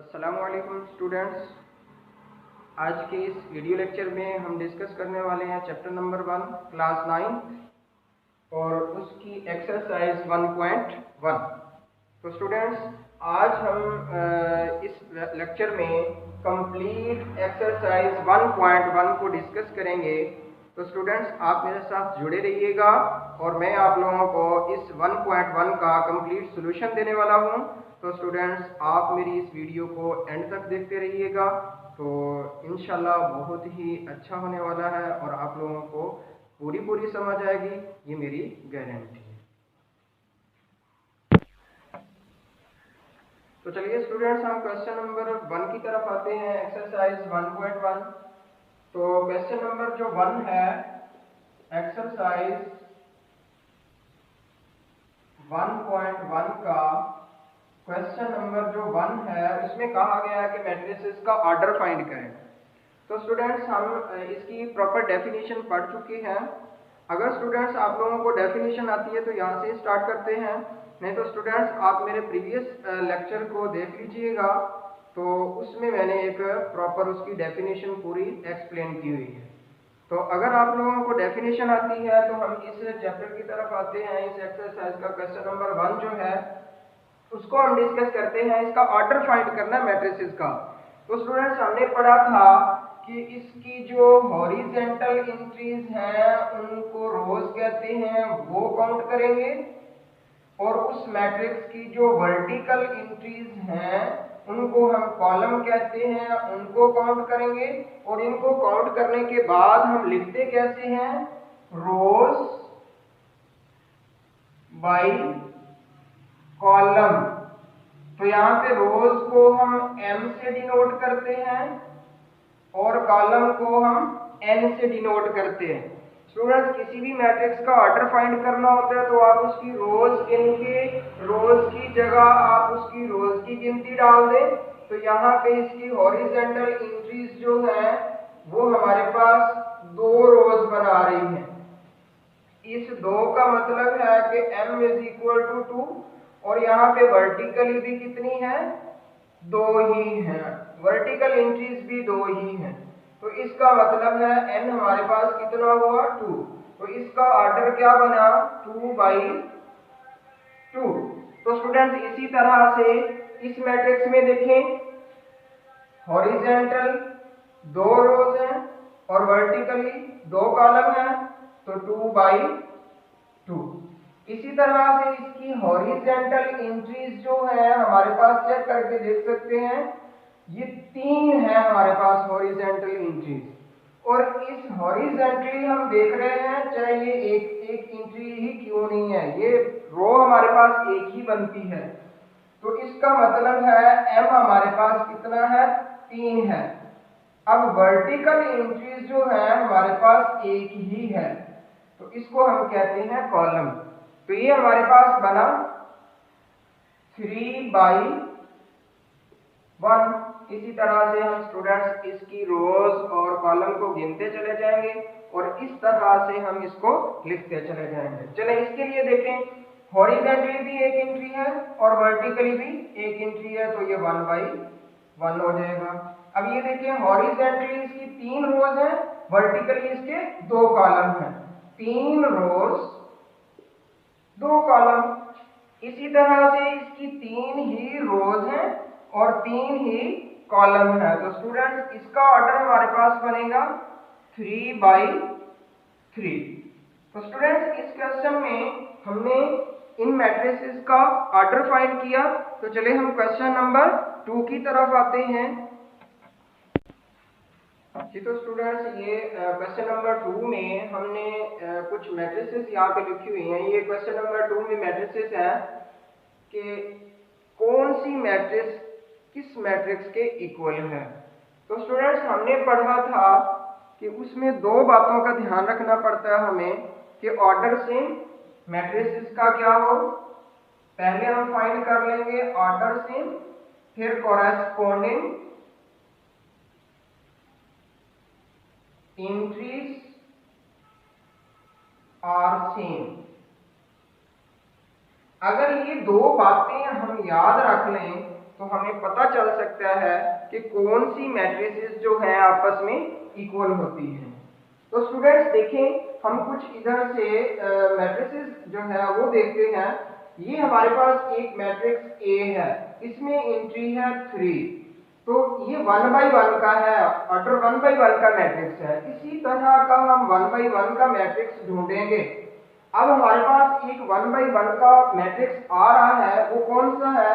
अस्सलामुअलैकुम स्टूडेंट्स। आज के इस वीडियो लेक्चर में हम डिस्कस करने वाले हैं चैप्टर नंबर 1 क्लास 9 और उसकी एक्सरसाइज 1.1। तो स्टूडेंट्स, आज हम इस लेक्चर में कंप्लीट एक्सरसाइज 1.1 को डिस्कस करेंगे। तो स्टूडेंट्स, आप मेरे साथ जुड़े रहिएगा और मैं आप लोगों को इस 1.1 का कंप्लीट सॉल्यूशन देने वाला हूं। तो स्टूडेंट्स, आप मेरी इस वीडियो को एंड तक देखते रहिएगा, तो इंशाल्लाह बहुत ही अच्छा होने वाला है और आप लोगों को पूरी समझ आएगी, ये मेरी गारंटी है। तो चलिए स्टूडेंट्स, हम क्वेश्चन नंबर 1 की तरफ आते हैं, एक्सरसाइज 1.1। तो क्वेश्चन नंबर जो 1 है, एक्सरसाइज 1.1 का क्वेश्चन नंबर जो 1 है, उसमें कहा गया है कि मैट्रिसेस का ऑर्डर फाइंड करें। तो स्टूडेंट्स, हम इसकी प्रॉपर डेफिनेशन पढ़ चुके हैं। अगर स्टूडेंट्स आप लोगों को डेफिनेशन आती है तो यहाँ से स्टार्ट करते हैं, नहीं तो स्टूडेंट्स आप मेरे प्रीवियस लेक्चर को देख लीजिएगा, तो उसमें मैंने एक प्रॉपर उसकी डेफिनेशन पूरी एक्सप्लेन की हुई है। तो अगर आप लोगों को डेफिनेशन आती है तो हम इस चैप्टर की तरफ आते हैं। इस एक्सरसाइज का क्वेश्चन नंबर 1 जो है उसको हम डिस्कस करते हैं। इसका ऑर्डर फाइंड करना है मैट्रिसेस का। तो स्टूडेंट्स, हमने पढ़ा था कि इसकी जो हॉरिजेंटल एंट्रीज हैं उनको रोज कहते हैं, वो काउंट करेंगे, और उस मैट्रिक्स की जो वर्टिकल एंट्रीज हैं उनको हम कॉलम कहते हैं, उनको काउंट करेंगे। और इनको काउंट करने के बाद हम लिखते कैसे हैं, रोज बाई कॉलम। तो यहाँ पे रोज को हम m से डिनोट करते हैं और कॉलम को हम n से डिनोट करते हैं। स्टूडेंट्स, किसी भी मैट्रिक्स का ऑर्डर फाइंड करना होता है तो आप उसकी रोज गिनके रोज की जगह आप उसकी रोज की गिनती डाल दें। तो यहाँ पे इसकी हॉरिजेंटल एंट्रीज जो है वो हमारे पास 2 रोज बना रही हैं। इस 2 का मतलब है कि m = 2, और यहाँ पे वर्टिकली भी कितनी है, 2 ही है, वर्टिकल एंट्रीज भी 2 ही हैं। तो इसका मतलब है n हमारे पास कितना हुआ, 2। तो इसका ऑर्डर क्या बना, 2/2। तो स्टूडेंट्स, इसी तरह से इस मैट्रिक्स में देखें, हॉरिजेंटल 2 रोज हैं और वर्टिकली 2 कॉलम हैं, तो 2/2। इसी तरह से इसकी हॉरिजेंटल एंट्रीज जो है हमारे पास चेक करके देख सकते हैं, ये 3 है हमारे पास हॉरिजेंटल एंट्रीज। और इस हॉरिजेंटली हम देख रहे हैं, चाहे ये एक एंट्री ही क्यों नहीं है, ये रो हमारे पास एक ही बनती है। तो इसका मतलब है m हमारे पास कितना है, 3 है। अब वर्टिकल एंट्रीज जो है हमारे पास एक ही है, तो इसको हम कहते हैं कॉलम। तो ये हमारे पास बना 3/1। इसी तरह से हम स्टूडेंट्स इसकी रोज और कॉलम को गिनते चले जाएंगे और इस तरह से हम इसको लिखते चले जाएंगे। चले इसके लिए देखें, हॉरिजेंटली भी एक एंट्री है और वर्टिकली भी एक एंट्री है, तो ये 1/1 हो जाएगा। अब ये देखिए, हॉरिजेंटली इसकी 3 रोज हैं, वर्टिकली इसके 2 कॉलम हैं, 3 रोज 2 कॉलम। इसी तरह से इसकी 3 ही रोज हैं और 3 ही कॉलम है। तो स्टूडेंट्स, इसका ऑर्डर हमारे पास बनेगा 3/3। तो स्टूडेंट्स, इस क्वेश्चन में हमने इन मैट्रिसेस का ऑर्डर फाइंड किया। तो चलिए हम क्वेश्चन नंबर 2 की तरफ आते हैं। जी, तो स्टूडेंट्स, ये क्वेश्चन नंबर 2 में हमने कुछ मैट्रिसेस यहाँ पे लिखी हुई हैं। ये क्वेश्चन नंबर 2 में मैट्रिसेस है कि कौन सी मैट्रिक्स किस मैट्रिक्स के इक्वल है। तो स्टूडेंट्स, हमने पढ़ा था कि उसमें 2 बातों का ध्यान रखना पड़ता है हमें कि ऑर्डर से मैट्रिसेस का क्या हो। पहले हम फाइंड कर लेंगे ऑर्डर से, फिर कॉरेस्पॉन्डिंग एंट्रीज आर सेम। अगर ये 2 बातें हम याद रख लें तो हमें पता चल सकता है कि कौन सी मैट्रिसेस जो है आपस में इक्वल होती हैं। तो स्टूडेंट्स देखें, हम कुछ इधर से मैट्रिसेस जो है वो देखते हैं। ये हमारे पास एक मैट्रिक्स ए है, इसमें एंट्री है 3, तो ये 1/1 का है, ऑर्डर 1/1 का मैट्रिक्स है। इसी तरह का हम 1/1 का मैट्रिक्स ढूंढेंगे। अब हमारे पास एक 1/1 का मैट्रिक्स आ रहा है, वो कौन सा है?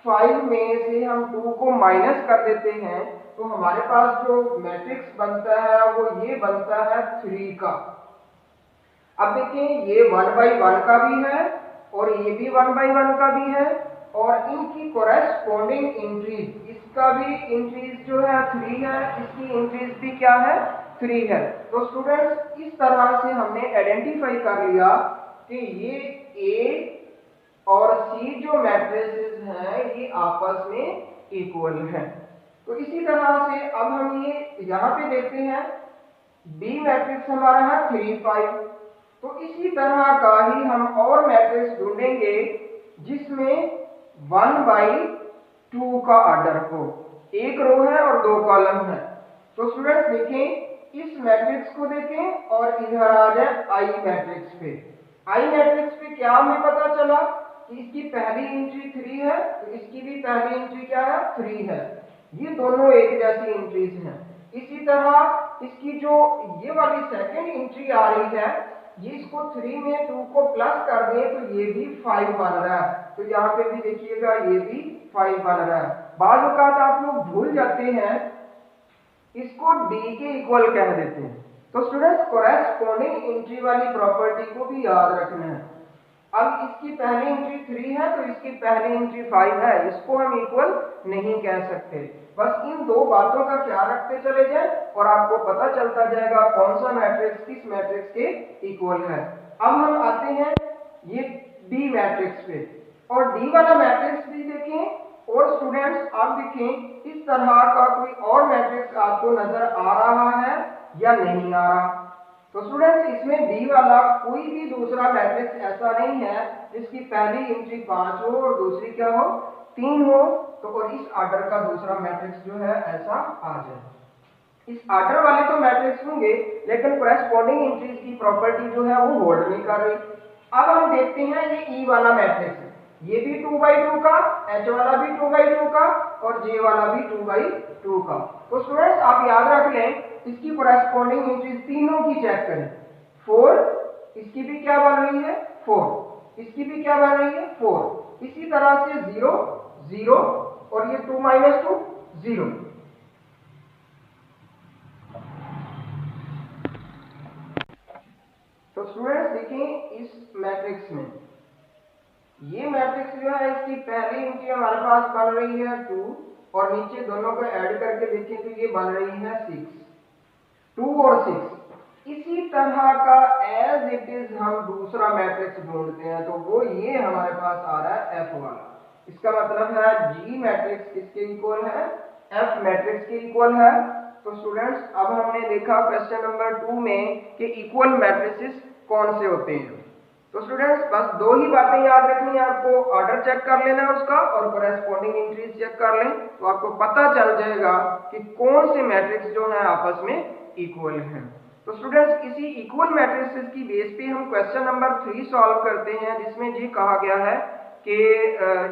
5 में से हम 2 को माइनस कर देते हैं, तो हमारे पास जो मैट्रिक्स बनता है वो ये बनता है 3 का। अब देखिए, ये 1/1 का भी है और ये भी 1/1 का भी है, और इनकी कोरेस्पोंडिंग इंट्रीज, इसका भी इंट्रीज जो है 3 है, इसकी इंट्रीज भी क्या है? 3 है। तो स्टूडेंट्स, इस तरह से हमने आइडेंटिफाई कर लिया कि ये ए और सी जो मैट्रिसेस हैं ये आपस में इक्वल हैं। तो इसी तरह से अब हम ये यहाँ पे देखते हैं, बी मैट्रिक्स हमारा है 3, 5। तो इसी तरह का ही हम और मैट्रिक्स ढूंढेंगे जिसमें 1/2 का ऑर्डर हो, एक रो है और 2 कॉलम है। तो स्टूडेंट्स देखें, इस मैट्रिक्स को देखें और इधर आ जाए आई मैट्रिक्स पे। आई मैट्रिक्स पे क्या हमें पता चला कि इसकी पहली एंट्री 3 है, तो इसकी भी पहली एंट्री क्या है? 3 है। ये दोनों एक जैसी एंट्रीज हैं। इसी तरह इसकी जो ये वाली सेकंड एंट्री आ रही है, ये इसको 3 में 2 को प्लस कर दें तो ये भी 5 बन रहा है। तो यहाँ पे भी देखिएगा, ये भी 5 बन रहा है। बाज़ औक़ात आप लोग भूल जाते हैं, इसको डी के इक्वल कह देते हैं। तो स्टूडेंट्स, कोरेस्पोंडिंग एंट्री वाली प्रॉपर्टी को भी याद रखना है। अब इसकी पहली एंट्री 3 है, तो इसकी पहली एंट्री 5 है, इसको हम इक्वल नहीं कह सकते। बस इन दो बातों का ख्याल रखते चले जाएं और आपको पता चलता जाएगा कौन सा मैट्रिक्स किस मैट्रिक्स के इक्वल है। अब हम आते हैं ये डी मैट्रिक्स पे, और डी वाला मैट्रिक्स भी देखें। और स्टूडेंट्स आप देखें, इस तरह का कोई और मैट्रिक्स आपको नजर आ रहा है या नहीं आ रहा? तो स्टूडेंट्स, इसमें डी वाला कोई भी दूसरा मैट्रिक्स ऐसा नहीं है जिसकी पहली एंट्री 5 हो और दूसरी क्या हो? 3 हो। तो और इस ऑर्डर का दूसरा मैट्रिक्स जो है ऐसा आ जाए। इस ऑर्डर वाले तो मैट्रिक्स होंगे, लेकिन कोरेस्पोंडिंग एंट्रीज की प्रॉपर्टी जो है वो होल्ड नहीं कर रही। अब हम देखते हैं ये ई वाला मैट्रिक्स है, ये भी 2/2 का, एच वाला भी 2/2 का और जे वाला भी 2/2 का। तो स्टूडेंट्स आप याद रख लें, इसकी कोरेस्पोंडिंग एंट्रीज तीनों की चेक करें। 4, इसकी भी क्या बन रही है? 4, इसकी भी क्या बन रही है? 4। इसी तरह से 0, 0 और ये 2 - 2, 0। तो स्टूडेंट्स देखें, इस मैट्रिक्स में ये मैट्रिक्स जो है, इसकी पहली एंट्री हमारे पास बन रही है 2 और नीचे दोनों को ऐड करके देखें तो ये बन रही है 6, 2 और 6। इसी तरह का एज इट इज हम दूसरा मैट्रिक्स ढूंढते हैं, तो वो ये हमारे पास आ रहा है एफ वाला। इसका मतलब है जी मैट्रिक्स किसके इक्वल है? एफ मैट्रिक्स के इक्वल है। तो स्टूडेंट्स, अब हमने देखा क्वेश्चन नंबर 2 में कि इक्वल मैट्रिसेस कौन से होते हैं। तो स्टूडेंट्स, बस 2 ही बातें याद रखनी है आपको, ऑर्डर चेक कर लेना है उसका और कोरेस्पोंडिंग एंट्रीज चेक कर लें, तो आपको पता चल जाएगा कि कौन से मैट्रिक्स जो है आपस में इक्वल हैं। तो स्टूडेंट्स, इसी इक्वल मैट्रिसेस की बेस पे हम क्वेश्चन नंबर 3 सॉल्व करते हैं, जिसमें ये कहा गया है कि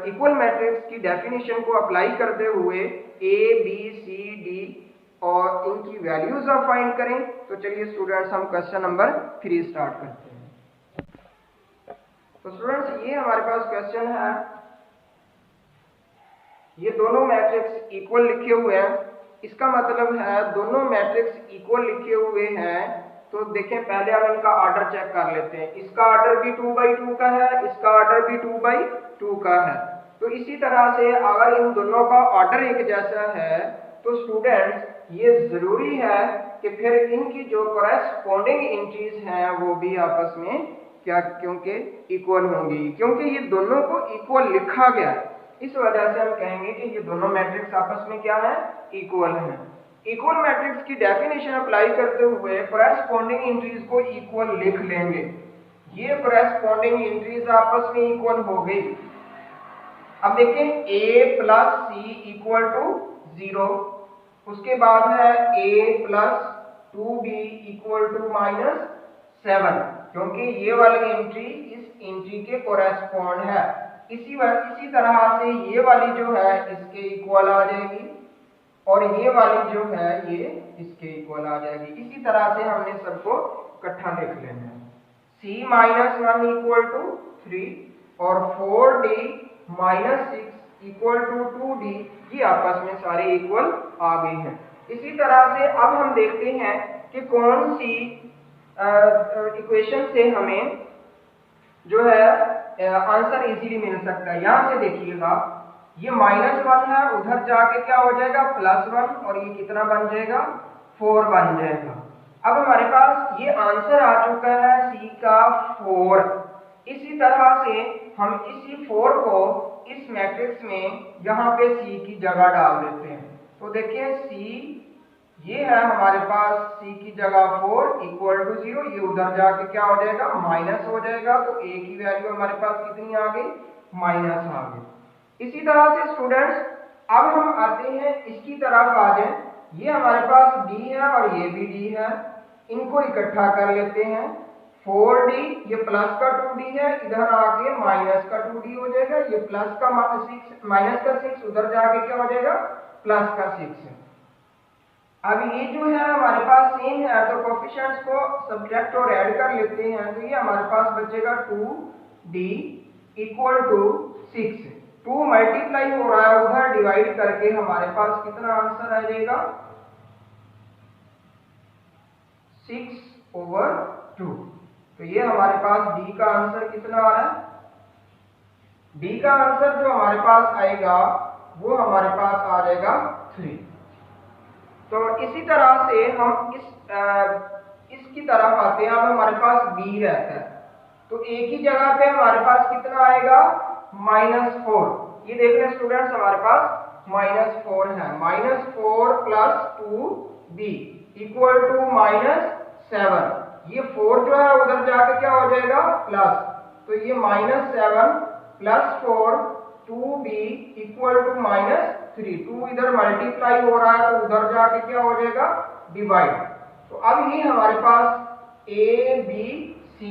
इक्वल मैट्रिक्स की डेफिनेशन को अप्लाई करते हुए ए, बी, सी, डी और इनकी वैल्यूज आप फाइंड करें। तो चलिए स्टूडेंट्स, हम क्वेश्चन नंबर 3 स्टार्ट करते हैं। तो स्टूडेंट्स, ये हमारे पास क्वेश्चन है, ये दोनों मैट्रिक्स इक्वल लिखे हुए हैं। इसका मतलब है दोनों मैट्रिक्स इक्वल लिखे हुए हैं। तो देखें, पहले हम इनका ऑर्डर चेक कर लेते हैं। इसका ऑर्डर भी 2/2 का है, इसका ऑर्डर भी 2/2 का है। तो इसी तरह से अगर इन दोनों का ऑर्डर एक जैसा है तो स्टूडेंट्स, ये जरूरी है कि फिर इनकी जो कोरेस्पोंडिंग एंट्रीज हैं वो भी आपस में क्या, क्योंकि इक्वल होंगी, क्योंकि ये दोनों को इक्वल लिखा गया है, इस वजह से हम कहेंगे कि ये दोनों मैट्रिक्स आपस में क्या है? इक्वल हैं। इक्वल मैट्रिक्स की डेफिनेशन अप्लाई करते हुए कोरेस्पोंडिंग एंट्रीज को इक्वल लिख लेंगे। ये कोरेस्पोंडिंग एंट्रीज आपस में इक्वल हो गई। अब देखें a plus C equal to 0, उसके बाद है a plus 2b equal to -7, क्योंकि ये वाली एंट्री इस एंट्री के कोरेस्पॉन्ड है। इसी तरह से ये वाली जो है इसके इक्वल आ जाएगी और ये वाली जो है ये इसके इक्वल आ जाएगी। इसी तरह से हमने सबको इकट्ठा लिख लेना है। c माइनस 1 इक्वल टू 3 और 4d minus 6 equal to 2d, ये आपस में सारे इक्वल आ गए हैं। इसी तरह से अब हम देखते हैं कि कौन सी इक्वेशन से हमें जो है आंसर इजीली मिल सकता है। यहां से देखिएगा ये -1 है, उधर जाके क्या हो जाएगा +1 और ये कितना बन जाएगा 4 बन जाएगा। अब हमारे पास ये आंसर आ चुका है c का 4। इसी तरह से हम इसी 4 को इस मैट्रिक्स में यहाँ पे c की जगह डाल देते हैं। तो देखिए c ये है हमारे पास c की जगह 4 इक्वल टू 0, ये उधर जाके क्या हो जाएगा माइनस हो जाएगा। तो a की वैल्यू हमारे पास कितनी आ गई माइनस आ गई। इसी तरह से स्टूडेंट्स अब हम आते हैं इसकी तरफ आ जाए। ये हमारे पास d है और ये भी d है, इनको इकट्ठा कर लेते हैं। 4d ये प्लस का 2d है, इधर आके माइनस का 2d हो जाएगा। ये प्लस का माइनस का 6 उधर जाके क्या हो जाएगा प्लस का 6 है। अब ये जो है हमारे पास सेम है, तो कोफिशिएंट्स को सब्ट्रैक्ट और ऐड कर लेते हैं। तो ये हमारे पास बचेगा 2d इक्वल टू 6। 2 मल्टीप्लाई हो रहा है, उधर डिवाइड करके हमारे पास कितना आंसर आ जाएगा 6/2। तो ये हमारे पास d का आंसर कितना आ रहा है, d का आंसर जो हमारे पास आएगा वो हमारे पास आ जाएगा 3। तो इसी तरह से हम इसकी तरफ आते हैं। अब हमारे पास b रहता है, तो a की जगह पे हमारे पास कितना आएगा -4। ये देख रहे स्टूडेंट्स हमारे पास -4 है। -4 प्लस 2b इक्वल टू -7। ये 4 जो है उधर जाके क्या हो जाएगा प्लस, तो ये -7 प्लस 4 2b इक्वल टू -3। 2 इधर मल्टीप्लाई हो रहा है तो उधर जाके क्या हो जाएगा डिवाइड। तो अब ये हमारे पास a b c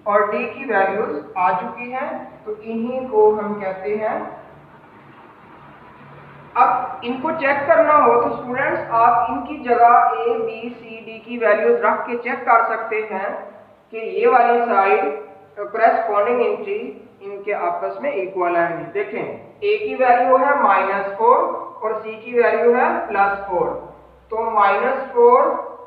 और d की वैल्यूज आ चुकी हैं, तो इन्हीं को हम कहते हैं। अब इनको चेक करना हो तो स्टूडेंट्स आप इनकी जगह a b c d की वैल्यूज रख के चेक कर सकते हैं कि ये वाली साइड करेस्पॉन्डिंग एंट्री इनके आपस में इक्वल है नहीं। देखें a की वैल्यू है -4 और c की वैल्यू है +4। तो -4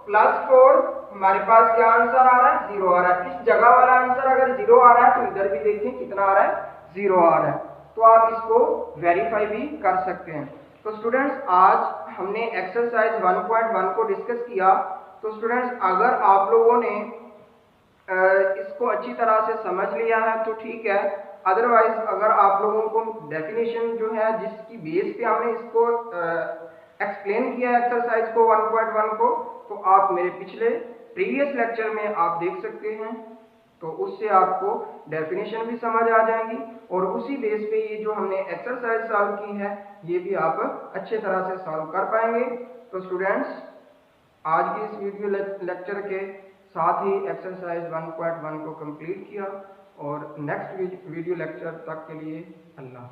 +4 हमारे पास क्या आंसर आ रहा है 0 आ रहा है। इस जगह वाला आंसर अगर 0 आ रहा है तो इधर भी देखिए कितना आ रहा है 0 आ रहा है। तो आप इसको वेरीफाई भी कर सकते हैं। तो स्टूडेंट्स आज हमने एक्सरसाइज 1.1 को डिस्कस किया। तो स्टूडेंट्स अगर आप लोगों ने इसको अच्छी तरह से समझ लिया है तो ठीक है, अदरवाइज अगर आप लोगों को डेफिनेशन जो है जिसकी बेस पे हमने इसको एक्सप्लेन किया एक्सरसाइज को 1.1 को, तो आप मेरे पिछले प्रीवियस लेक्चर में आप देख सकते हैं। तो उससे आपको डेफिनेशन भी समझ आ जाएंगी और उसी बेस पे ये जो हमने एक्सरसाइज सॉल्व की है ये भी आप अच्छे तरह से सॉल्व कर पाएंगे। तो स्टूडेंट्स आज की इस वीडियो लेक्चर के साथ ही एक्सरसाइज 1.1 को कंप्लीट किया और नेक्स्ट वीडियो लेक्चर तक के लिए अल्लाह।